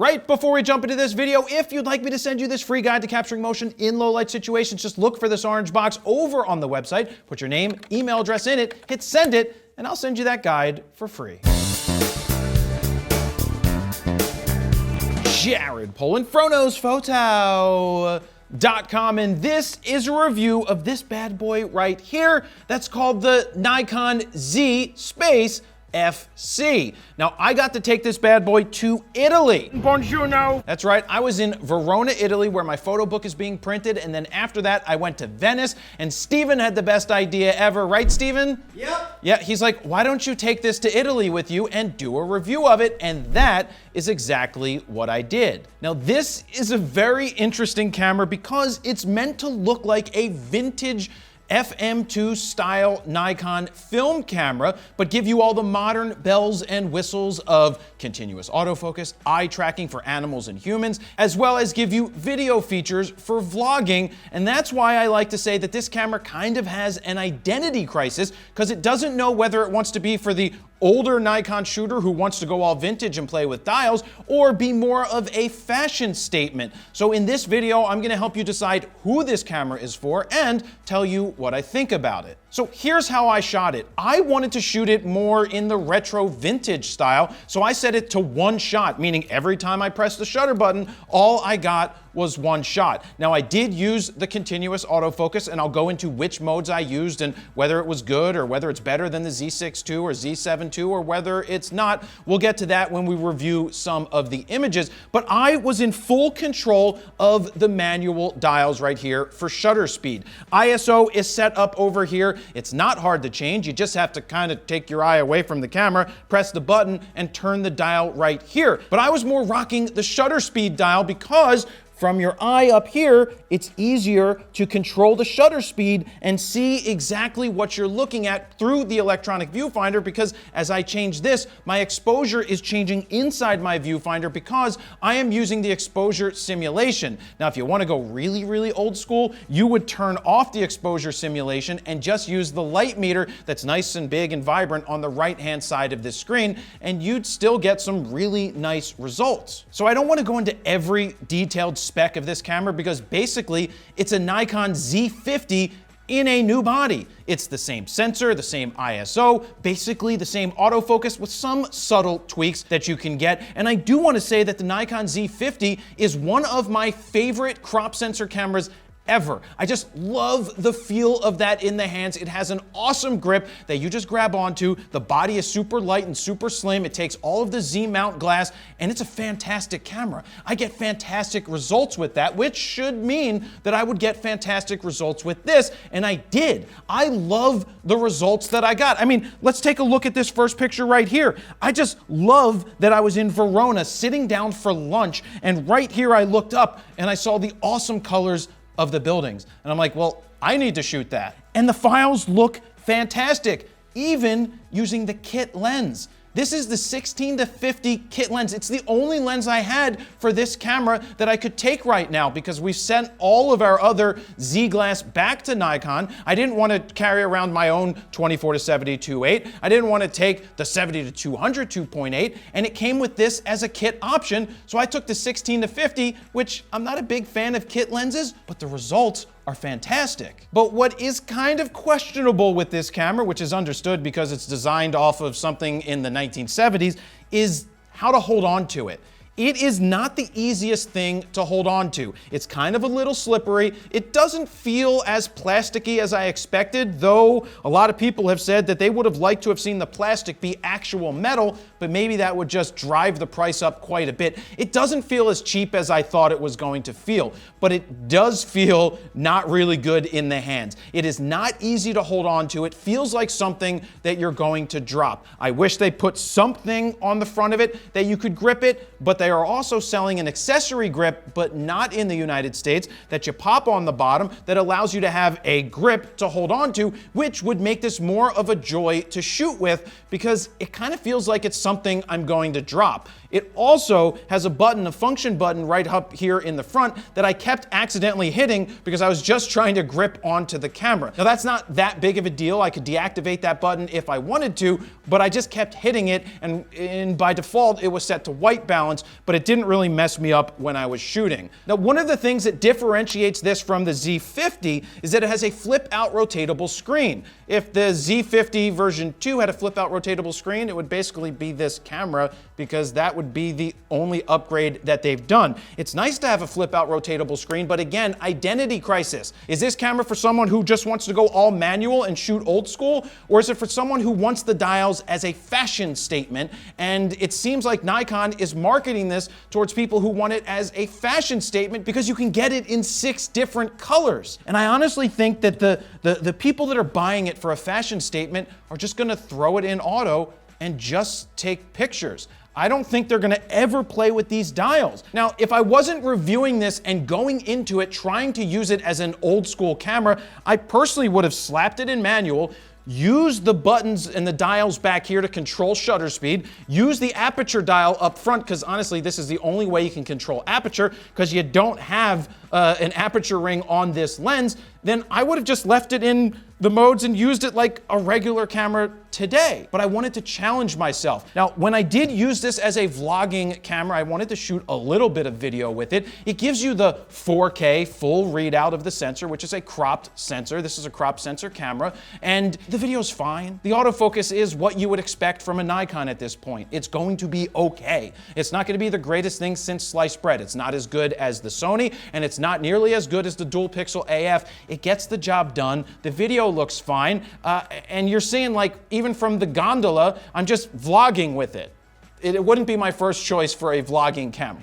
Right before we jump into this video, if you'd like me to send you this free guide to capturing motion in low light situations, just look for this orange box over on the website, put your name, email address in it, hit send it, and I'll send you that guide for free. Jared Polin, FroKnowsPhoto.com, and this is a review of this bad boy right here that's called the Nikon Z space FC. Now, I got to take this bad boy to Italy. Buongiorno. That's right, I was in Verona, Italy, where my photo book is being printed, and then after that, I went to Venice, and Steven had the best idea ever, right, Steven? Yep. Yeah, he's like, why don't you take this to Italy with you and do a review of it? And that is exactly what I did. Now, this is a very interesting camera because it's meant to look like a vintage FM2 style Nikon film camera, but give you all the modern bells and whistles of continuous autofocus, eye tracking for animals and humans, as well as give you video features for vlogging. And that's why I like to say that this camera kind of has an identity crisis, because it doesn't know whether it wants to be for the older Nikon shooter who wants to go all vintage and play with dials, or be more of a fashion statement. So in this video, I'm gonna help you decide who this camera is for and tell you what I think about it. So here's how I shot it. I wanted to shoot it more in the retro vintage style, so I set it to one shot, meaning every time I pressed the shutter button, all I got was one shot. Now, I did use the continuous autofocus, and I'll go into which modes I used and whether it was good or whether it's better than the Z6 II or Z7 II or whether it's not. We'll get to that when we review some of the images, but I was in full control of the manual dials right here for shutter speed. ISO is set up over here. It's not hard to change. You just have to kind of take your eye away from the camera, press the button, and turn the dial right here. But I was more rocking the shutter speed dial because from your eye up here, it's easier to control the shutter speed and see exactly what you're looking at through the electronic viewfinder, because as I change this, my exposure is changing inside my viewfinder because I am using the exposure simulation. Now, if you want to go really, really old school, you would turn off the exposure simulation and just use the light meter that's nice and big and vibrant on the right-hand side of this screen, and you'd still get some really nice results. So I don't want to go into every detailed spec of this camera because basically it's a Nikon Z50 in a new body. It's the same sensor, the same ISO, basically the same autofocus with some subtle tweaks that you can get. And I do want to say that the Nikon Z50 is one of my favorite crop sensor cameras ever. I just love the feel of that in the hands. It has an awesome grip that you just grab onto. The body is super light and super slim. It takes all of the Z mount glass, and it's a fantastic camera. I get fantastic results with that, which should mean that I would get fantastic results with this, and I did. I love the results that I got. I mean, let's take a look at this first picture right here. I just love that I was in Verona sitting down for lunch, and right here I looked up and I saw the awesome colors of the buildings. And I'm like, well, I need to shoot that. And the files look fantastic, even using the kit lens. This is the 16-50 kit lens. It's the only lens I had for this camera that I could take right now because we've sent all of our other Z glass back to Nikon. I didn't want to carry around my own 24-70 2.8. I didn't want to take the 70-200 2.8, and it came with this as a kit option. So I took the 16-50, which I'm not a big fan of kit lenses, but the results are fantastic. But what is kind of questionable with this camera, which is understood because it's designed off of something in the 1970s, is how to hold on to it. It is not the easiest thing to hold on to. It's kind of a little slippery. It doesn't feel as plasticky as I expected, though a lot of people have said that they would have liked to have seen the plastic be actual metal, but maybe that would just drive the price up quite a bit. It doesn't feel as cheap as I thought it was going to feel, but it does feel not really good in the hands. It is not easy to hold on to. It feels like something that you're going to drop. I wish they put something on the front of it that you could grip it, but they are also selling an accessory grip, but not in the United States, that you pop on the bottom that allows you to have a grip to hold on to, which would make this more of a joy to shoot with because it kind of feels like it's something I'm going to drop. It also has a button, a function button right up here in the front that I kept accidentally hitting because I was just trying to grip onto the camera. Now that's not that big of a deal. I could deactivate that button if I wanted to, but I just kept hitting it, and by default it was set to white balance, but it didn't really mess me up when I was shooting. Now one of the things that differentiates this from the Z50 is that it has a flip out rotatable screen. If the Z50 version 2 had a flip out rotatable screen, it would basically be this camera because that would be the only upgrade that they've done. It's nice to have a flip out rotatable screen, but again, identity crisis. Is this camera for someone who just wants to go all manual and shoot old school? Or is it for someone who wants the dials as a fashion statement? And it seems like Nikon is marketing this towards people who want it as a fashion statement because you can get it in 6 different colors. And I honestly think that the people that are buying it for a fashion statement are just gonna throw it in auto and just take pictures. I don't think they're gonna ever play with these dials. Now, if I wasn't reviewing this and going into it trying to use it as an old school camera, I personally would have slapped it in manual, use the buttons and the dials back here to control shutter speed, use the aperture dial up front, because honestly, this is the only way you can control aperture, because you don't have an aperture ring on this lens. Then I would have just left it in the modes and used it like a regular camera today. But I wanted to challenge myself. Now, when I did use this as a vlogging camera, I wanted to shoot a little bit of video with it. It gives you the 4K full readout of the sensor, which is a cropped sensor. This is a cropped sensor camera, and the video's fine. The autofocus is what you would expect from a Nikon at this point. It's going to be okay. It's not going to be the greatest thing since sliced bread. It's not as good as the Sony, and it's not nearly as good as the dual pixel AF. It gets the job done. The video looks fine, and you're seeing, like, even from the gondola, I'm just vlogging with it. It wouldn't be my first choice for a vlogging camera.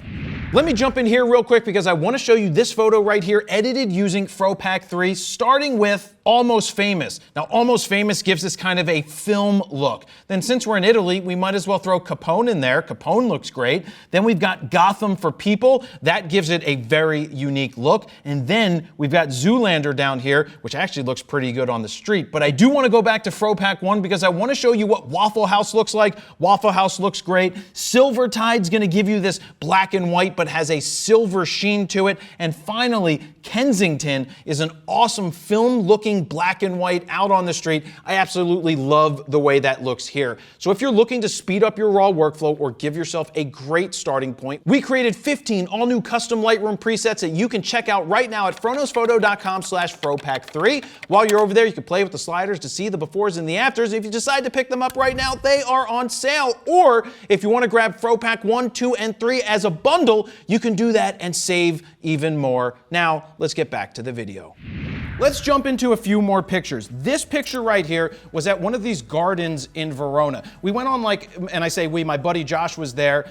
Let me jump in here real quick because I want to show you this photo right here, edited using FroPak 3, starting with Almost Famous. Now, Almost Famous gives this kind of a film look. Then since we're in Italy, we might as well throw Capone in there. Capone looks great. Then we've got Gotham for People. That gives it a very unique look. And then we've got Zoolander down here, which actually looks pretty good on the street. But I do want to go back to FroPak 1 because I want to show you what Waffle House looks like. Waffle House looks great. Silver Tide's going to give you this black and white, but has a silver sheen to it. And finally, Kensington is an awesome film-looking black and white out on the street. I absolutely love the way that looks here. So if you're looking to speed up your RAW workflow or give yourself a great starting point, we created 15 all-new custom Lightroom presets that you can check out right now at FroKnowsPhoto.com/FroPak3. While you're over there, you can play with the sliders to see the befores and the afters. If you decide to pick them up right now, they are on sale. Or if you want to grab FroPak 1, 2, and 3 as a bundle, you can do that and save even more. Now, let's get back to the video. Let's jump into a few more pictures. This picture right here was at one of these gardens in Verona. We went on, like, and I say we, my buddy Josh was there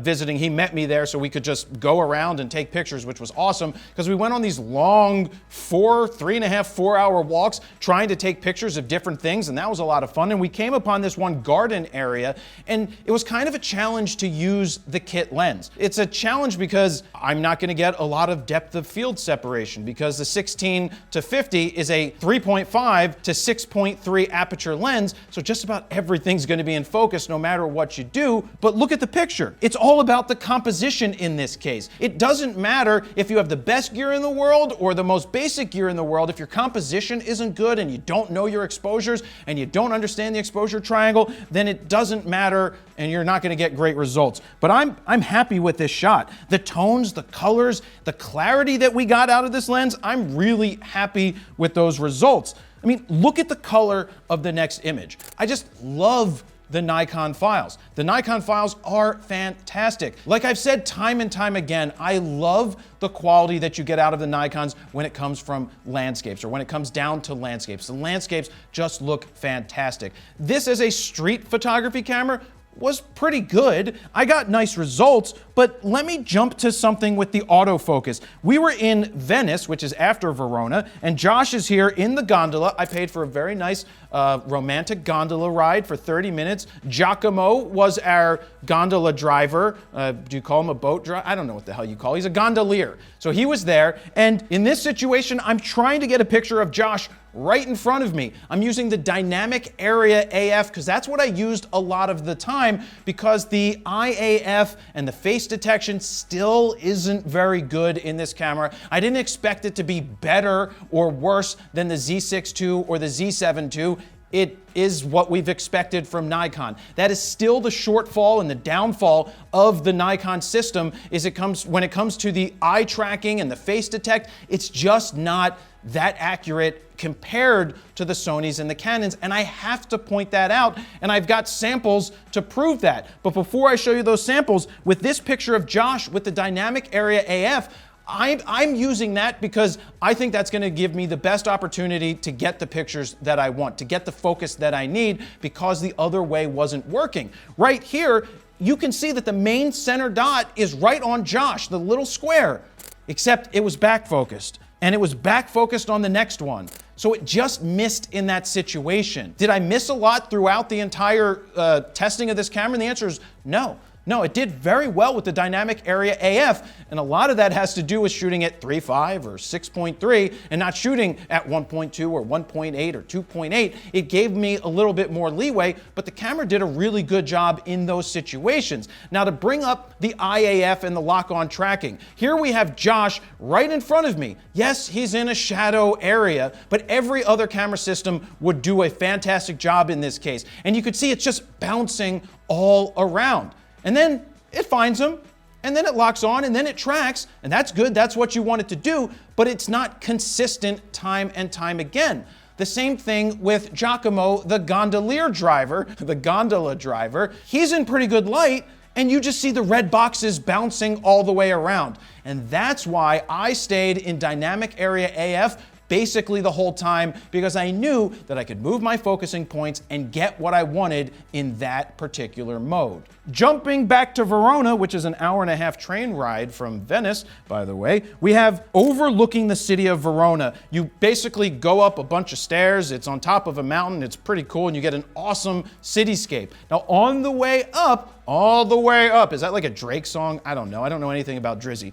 visiting. He met me there so we could just go around and take pictures, which was awesome because we went on these long 3.5, 4 hour walks trying to take pictures of different things, and that was a lot of fun. And we came upon this one garden area, and it was kind of a challenge to use the kit lens. It's a challenge because I'm not gonna get a lot of depth of field separation because the 16 to 50 is a 3.5 to 6.3 aperture lens, so just about everything's going to be in focus no matter what you do. But look at the picture. It's all about the composition in this case. It doesn't matter if you have the best gear in the world or the most basic gear in the world. If your composition isn't good and you don't know your exposures and you don't understand the exposure triangle, then it doesn't matter and you're not going to get great results. But I'm happy with this shot. The tones, the colors, the clarity that we got out of this lens, I'm really happy with those results. I mean, look at the color of the next image. I just love the Nikon files. The Nikon files are fantastic. Like I've said time and time again, I love the quality that you get out of the Nikons when it comes from landscapes or when it comes down to landscapes. The landscapes just look fantastic. This as a street photography camera was pretty good. I got nice results, but let me jump to something with the autofocus. We were in Venice, which is after Verona, and Josh is here in the gondola. I paid for a very nice romantic gondola ride for 30 minutes. Giacomo was our gondola driver. Do you call him a boat driver? I don't know what the hell you call him. He's a gondolier. So he was there, and in this situation, I'm trying to get a picture of Josh right in front of me. I'm using the dynamic area AF because that's what I used a lot of the time, because the IAF and the face detection still isn't very good in this camera. I didn't expect it to be better or worse than the Z6 II or the Z7 II. It is what we've expected from Nikon. That is still the shortfall and the downfall of the Nikon system when it comes to the eye tracking and the face detect. It's just not that accurate compared to the Sonys and the Canons, and I have to point that out, and I've got samples to prove that. But before I show you those samples, with this picture of Josh with the dynamic area AF, I'm using that because I think that's going to give me the best opportunity to get the pictures that I want, to get the focus that I need, because the other way wasn't working. Right here, you can see that the main center dot is right on Josh, the little square, except it was back focused, and it was back focused on the next one. So it just missed in that situation. Did I miss a lot throughout the entire testing of this camera? And the answer is no. No, it did very well with the dynamic area AF, and a lot of that has to do with shooting at 3.5 or 6.3 and not shooting at 1.2 or 1.8 or 2.8. It gave me a little bit more leeway, but the camera did a really good job in those situations. Now, to bring up the IAF and the lock-on tracking, here we have Josh right in front of me. Yes, he's in a shadow area, but every other camera system would do a fantastic job in this case. And you could see it's just bouncing all around. And then it finds him, and then it locks on, and then it tracks, and that's good, that's what you want it to do, but it's not consistent time and time again. The same thing with Giacomo, the gondolier driver, the gondola driver. He's in pretty good light, and you just see the red boxes bouncing all the way around. And that's why I stayed in dynamic area AF basically the whole time, because I knew that I could move my focusing points and get what I wanted in that particular mode. Jumping back to Verona, which is an hour-and-a-half train ride from Venice, by the way, we have overlooking the city of Verona. You basically go up a bunch of stairs, it's on top of a mountain, it's pretty cool, and you get an awesome cityscape. Now, on the way up, all the way up, is that like a Drake song? I don't know anything about Drizzy.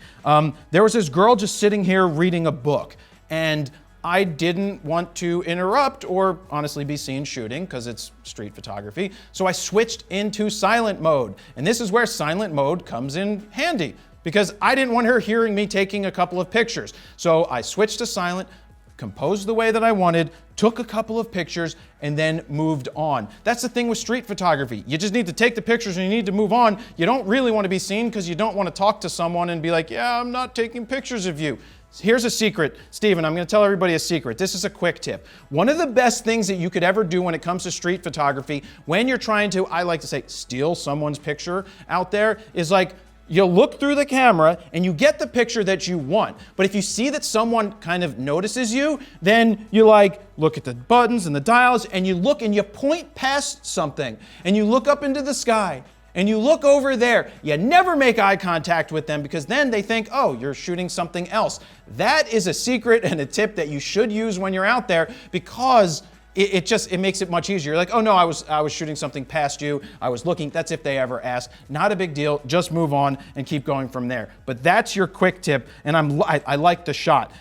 There was this girl just sitting here reading a book, and I didn't want to interrupt or honestly be seen shooting because it's street photography. So I switched into silent mode. And this is where silent mode comes in handy because I didn't want her hearing me taking a couple of pictures. So I switched to silent, composed the way that I wanted, took a couple of pictures, and then moved on. That's the thing with street photography. You just need to take the pictures and you need to move on. You don't really want to be seen because you don't want to talk to someone and be like, yeah, I'm not taking pictures of you. Here's a secret, Steven, I'm going to tell everybody a secret. This is a quick tip. One of the best things that you could ever do when it comes to street photography, when you're trying to, I like to say, steal someone's picture out there, is like, you look through the camera and you get the picture that you want. But if you see that someone kind of notices you, then you like look at the buttons and the dials and you look and you point past something and you look up into the sky and you look over there. You never make eye contact with them because then they think, oh, you're shooting something else. That is a secret and a tip that you should use when you're out there because it makes it much easier. You're like, oh no, I was shooting something past you. I was looking. That's if they ever ask. Not a big deal. Just move on and keep going from there. But that's your quick tip, and I like the shot.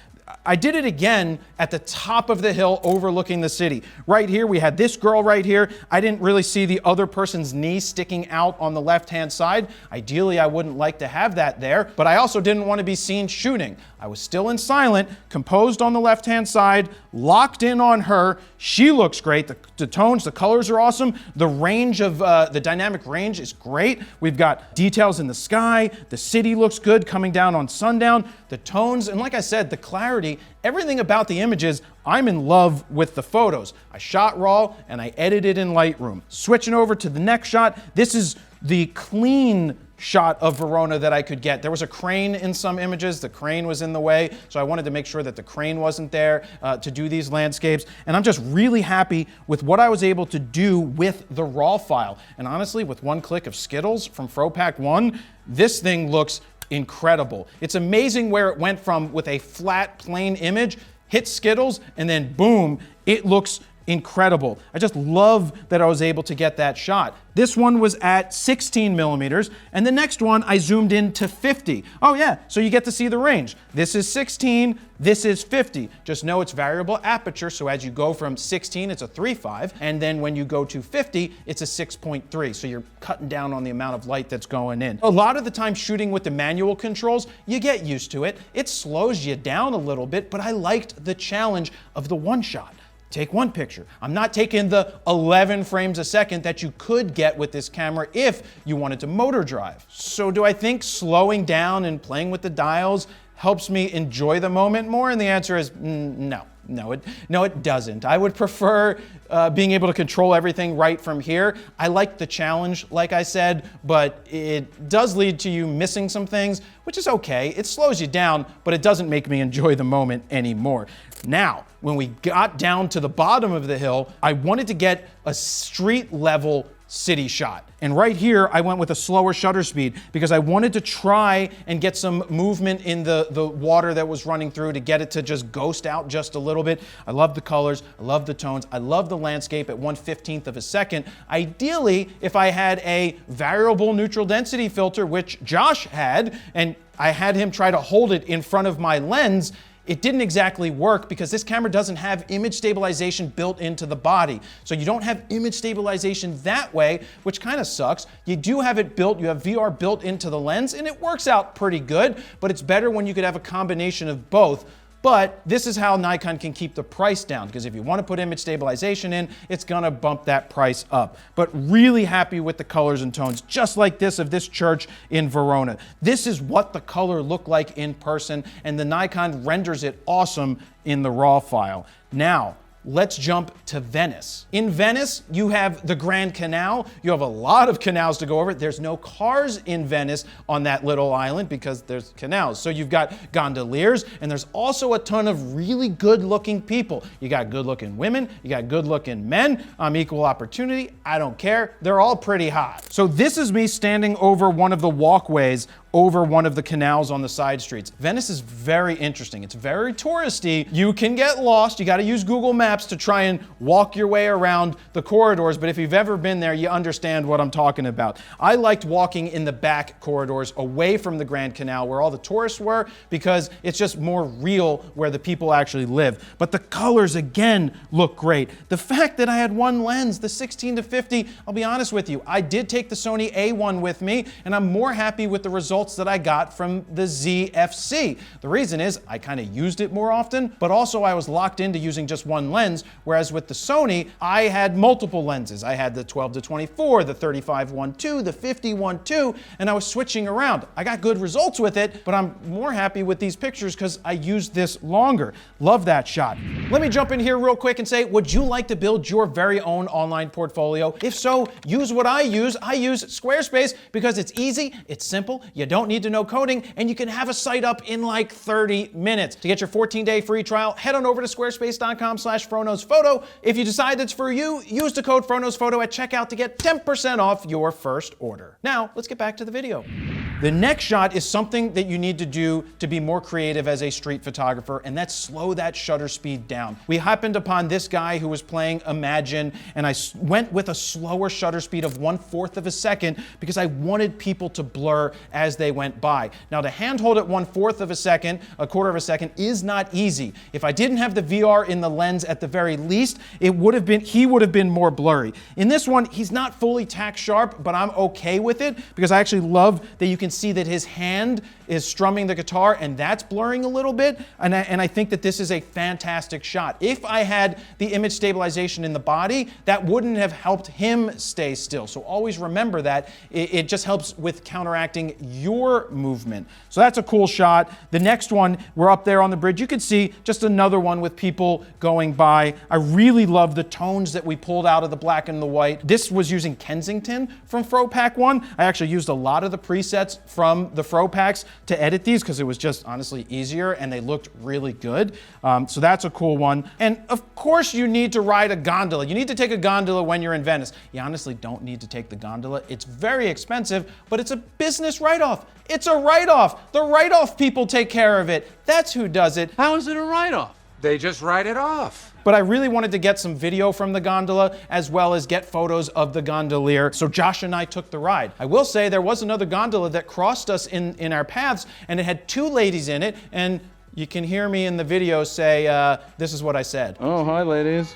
I did it again at the top of the hill overlooking the city. Right here, we had this girl right here. I didn't really see the other person's knee sticking out on the left-hand side. Ideally, I wouldn't like to have that there, but I also didn't want to be seen shooting. I was still in silent, composed on the left-hand side, locked in on her. She looks great. The tones, the colors are awesome. The range of, the dynamic range is great. We've got details in the sky. The city looks good coming down on sundown. The tones, and like I said, the clarity, everything about the images, I'm in love with the photos. I shot raw and I edited in Lightroom. Switching over to the next shot, this is the clean shot of Verona that I could get. There was a crane in some images. The crane was in the way, so I wanted to make sure that the crane wasn't there to do these landscapes. And I'm just really happy with what I was able to do with the raw file. And honestly, with one click of Skittles from FroPack 1, this thing looks incredible. It's amazing where it went from with a flat, plain image, hit Skittles, and then boom, it looks incredible. I just love that I was able to get that shot. This one was at 16 millimeters, and the next one I zoomed in to 50. Oh yeah, so you get to see the range. This is 16, this is 50. Just know it's variable aperture, so as you go from 16, it's a 3.5, and then when you go to 50, it's a 6.3, so you're cutting down on the amount of light that's going in. A lot of the time shooting with the manual controls, you get used to it. It slows you down a little bit, but I liked the challenge of the one shot. Take one picture. I'm not taking the 11 frames a second that you could get with this camera if you wanted to motor drive. So do I think slowing down and playing with the dials helps me enjoy the moment more? And the answer is no. No, it doesn't. I would prefer being able to control everything right from here. I like the challenge, like I said, but it does lead to you missing some things, which is okay. It slows you down, but it doesn't make me enjoy the moment anymore. Now, when we got down to the bottom of the hill, I wanted to get a street level city shot. And right here, I went with a slower shutter speed because I wanted to try and get some movement in the water that was running through to get it to just ghost out just a little bit. I love the colors, I love the tones, I love the landscape at 1/15 of a second. Ideally, if I had a variable neutral density filter, which Josh had, and I had him try to hold it in front of my lens, it didn't exactly work because this camera doesn't have image stabilization built into the body. So you don't have image stabilization that way, which kind of sucks. You do have it built, you have VR built into the lens, and it works out pretty good, but it's better when you could have a combination of both. But this is how Nikon can keep the price down, because if you want to put image stabilization in, it's gonna bump that price up. But really happy with the colors and tones, just like this of this church in Verona. This is what the color looked like in person, and the Nikon renders it awesome in the RAW file. Now, let's jump to Venice. In Venice, you have the Grand Canal. You have a lot of canals to go over. There's no cars in Venice on that little island because there's canals. So you've got gondoliers, and there's also a ton of really good-looking people. You got good-looking women, you got good-looking men. I'm equal opportunity, I don't care. They're all pretty hot. So this is me standing over one of the walkways over one of the canals on the side streets. Venice is very interesting. It's very touristy. You can get lost. You got to use Google Maps to try and walk your way around the corridors, but if you've ever been there, you understand what I'm talking about. I liked walking in the back corridors away from the Grand Canal where all the tourists were because it's just more real where the people actually live. But the colors, again, look great. The fact that I had one lens, the 16 to 50, I'll be honest with you, I did take the Sony A1 with me, and I'm more happy with the results that I got from the Z FC. The reason is I kind of used it more often, but also I was locked into using just one lens, whereas with the Sony, I had multiple lenses. I had the 12 to 24, the 35 1.2, the 50 1.2, and I was switching around. I got good results with it, but I'm more happy with these pictures because I used this longer. Love that shot. Let me jump in here real quick and say, would you like to build your very own online portfolio? If so, use what I use. I use Squarespace because it's easy, it's simple, you don't need to know coding, and you can have a site up in like 30 minutes. To get your 14-day free trial, head on over to squarespace.com/FroKnowsPhoto. If you decide it's for you, use the code FroKnowsPhoto at checkout to get 10% off your first order. Now, let's get back to the video. The next shot is something that you need to do to be more creative as a street photographer, and that's slow that shutter speed down. We happened upon this guy who was playing Imagine, and I went with a slower shutter speed of 1/4 of a second because I wanted people to blur as they went by. Now, to handhold at 1/4 of a second, a quarter of a second, is not easy. If I didn't have the VR in the lens at the very least, he would have been more blurry. In this one, he's not fully tack sharp, but I'm okay with it because I actually love that you can see that his hand is strumming the guitar, and that's blurring a little bit, and I think that this is a fantastic shot. If I had the image stabilization in the body, that wouldn't have helped him stay still. So always remember that. It just helps with counteracting your movement. So that's a cool shot. The next one, we're up there on the bridge. You can see just another one with people going by. I really love the tones that we pulled out of the black and the white. This was using Kensington from FroPack 1. I actually used a lot of the presets from the FroPacks to edit these because it was just honestly easier and they looked really good. So that's a cool one. And of course you need to ride a gondola. You need to take a gondola when you're in Venice. You honestly don't need to take the gondola. It's very expensive, but it's a business write-off. It's a write-off. The write-off people take care of it. That's who does it. How is it a write-off? They just write it off. But I really wanted to get some video from the gondola as well as get photos of the gondolier. So Josh and I took the ride. I will say there was another gondola that crossed us in our paths, and it had 2 ladies in it, and you can hear me in the video say, this is what I said. Oh, hi ladies.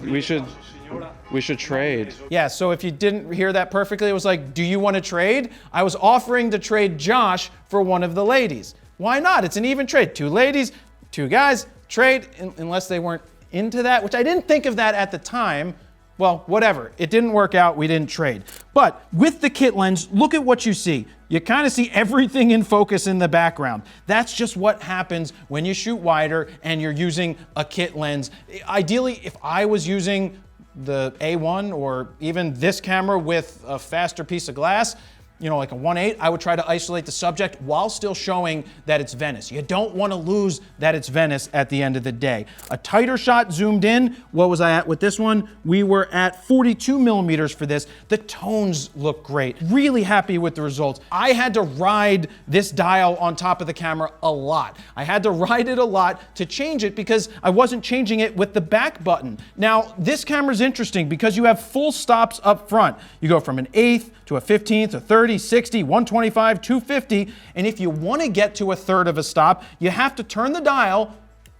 We should trade. Yeah, so if you didn't hear that perfectly, it was like, do you want to trade? I was offering to trade Josh for one of the ladies. Why not? It's an even trade. 2 ladies, 2 guys, trade, unless they weren't into that, which I didn't think of that at the time. Well, whatever. It didn't work out. We didn't trade. But with the kit lens, look at what you see. You kind of see everything in focus in the background. That's just what happens when you shoot wider and you're using a kit lens. Ideally, if I was using the A1 or even this camera with a faster piece of glass, you know, like a 1.8, I would try to isolate the subject while still showing that it's Venice. You don't want to lose that it's Venice at the end of the day. A tighter shot zoomed in. What was I at with this one? We were at 42 millimeters for this. The tones look great. Really happy with the results. I had to ride this dial on top of the camera a lot. I had to ride it a lot to change it because I wasn't changing it with the back button. Now, this camera's interesting because you have full stops up front. You go from an 1/8 to a 15th, a 30, 60, 125, 250, and if you want to get to 1/3 of a stop, you have to turn the dial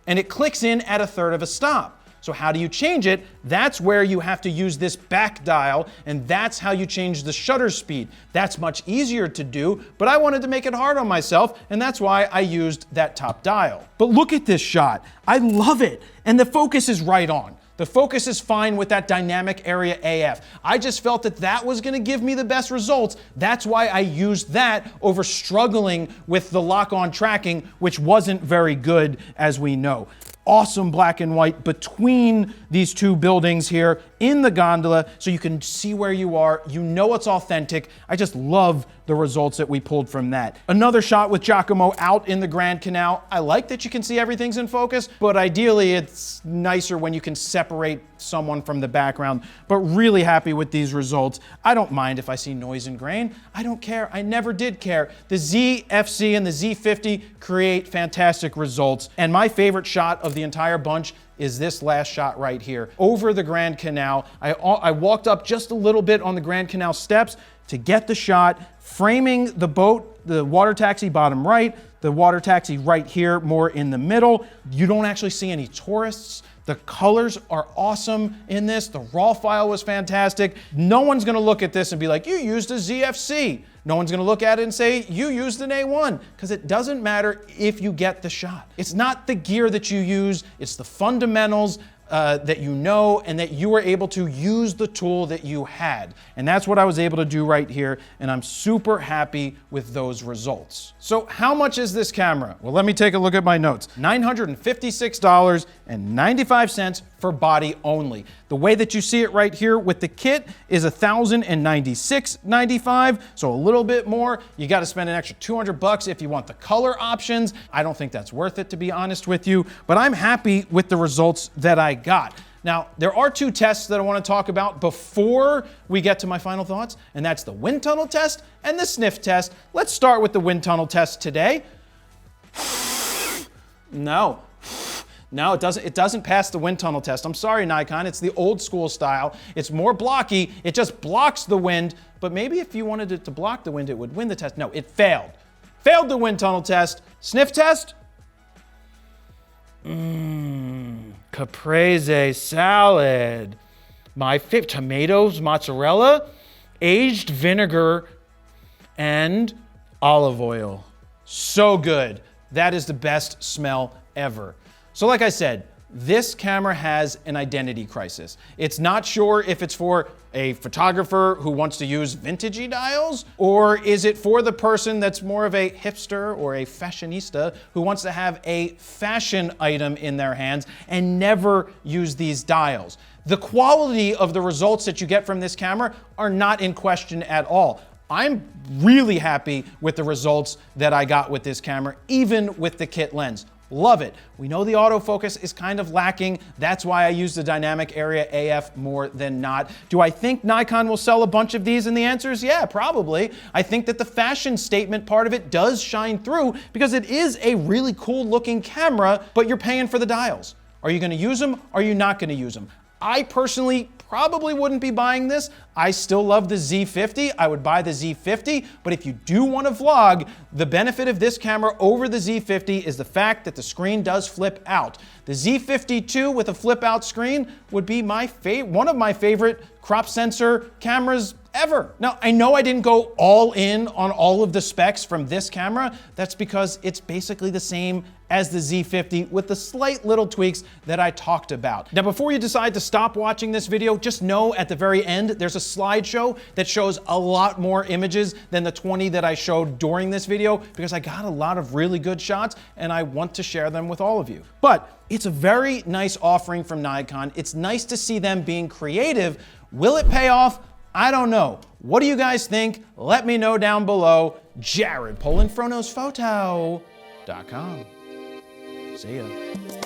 and it clicks in at 1/3 of a stop. So how do you change it? That's where you have to use this back dial, and that's how you change the shutter speed. That's much easier to do, but I wanted to make it hard on myself, and that's why I used that top dial. But look at this shot. I love it, and the focus is right on. The focus is fine with that dynamic area AF. I just felt that that was gonna give me the best results. That's why I used that over struggling with the lock-on tracking, which wasn't very good, as we know. Awesome black and white between these 2 buildings here in the gondola, so you can see where you are. You know it's authentic. I just love the results that we pulled from that. Another shot with Giacomo out in the Grand Canal. I like that you can see everything's in focus, but ideally it's nicer when you can separate someone from the background, but really happy with these results. I don't mind if I see noise and grain. I don't care. I never did care. The ZFC and the Z50 create fantastic results, and my favorite shot of the entire bunch is this last shot right here over the Grand Canal. I walked up just a little bit on the Grand Canal steps to get the shot, framing the boat, the water taxi bottom right, the water taxi right here, more in the middle. You don't actually see any tourists. The colors are awesome in this. The raw file was fantastic. No one's gonna look at this and be like, you used a ZFC. No one's gonna look at it and say, you used an A1, because it doesn't matter if you get the shot. It's not the gear that you use, it's the fundamentals that you know, and that you were able to use the tool that you had. And that's what I was able to do right here, and I'm super happy with those results. So how much is this camera? Well, let me take a look at my notes. $956.95 for body only. The way that you see it right here with the kit is $1,096.95, so a little bit more. You got to spend an extra $200 if you want the color options. I don't think that's worth it, to be honest with you, but I'm happy with the results that I got. Now, there are 2 tests that I want to talk about before we get to my final thoughts, and that's the wind tunnel test and the sniff test. Let's start with the wind tunnel test today. No, it doesn't pass the wind tunnel test. I'm sorry, Nikon, it's the old school style. It's more blocky, it just blocks the wind, but maybe if you wanted it to block the wind, it would win the test. No, it failed. Failed the wind tunnel test. Sniff test? Caprese salad. My favorite, tomatoes, mozzarella, aged vinegar, and olive oil. So good. That is the best smell ever. So like I said, this camera has an identity crisis. It's not sure if it's for a photographer who wants to use vintagey dials, or is it for the person that's more of a hipster or a fashionista who wants to have a fashion item in their hands and never use these dials. The quality of the results that you get from this camera are not in question at all. I'm really happy with the results that I got with this camera, even with the kit lens. Love it. We know the autofocus is kind of lacking. That's why I use the dynamic area AF more than not. Do I think Nikon will sell a bunch of these? And the answer is yeah, probably. I think that the fashion statement part of it does shine through because it is a really cool looking camera, but you're paying for the dials. Are you going to use them? Are you not going to use them? I personally probably wouldn't be buying this. I still love the Z50. I would buy the Z50, but if you do want to vlog, the benefit of this camera over the Z50 is the fact that the screen does flip out. The Z52 with a flip out screen would be one of my favorite crop sensor cameras ever. Now, I know I didn't go all in on all of the specs from this camera. That's because it's basically the same as the Z50 with the slight little tweaks that I talked about. Now, before you decide to stop watching this video, just know at the very end, there's a slideshow that shows a lot more images than the 20 that I showed during this video because I got a lot of really good shots and I want to share them with all of you. But it's a very nice offering from Nikon. It's nice to see them being creative. Will it pay off? I don't know. What do you guys think? Let me know down below. Jared, Polin, FroKnowsPhoto.com. See ya.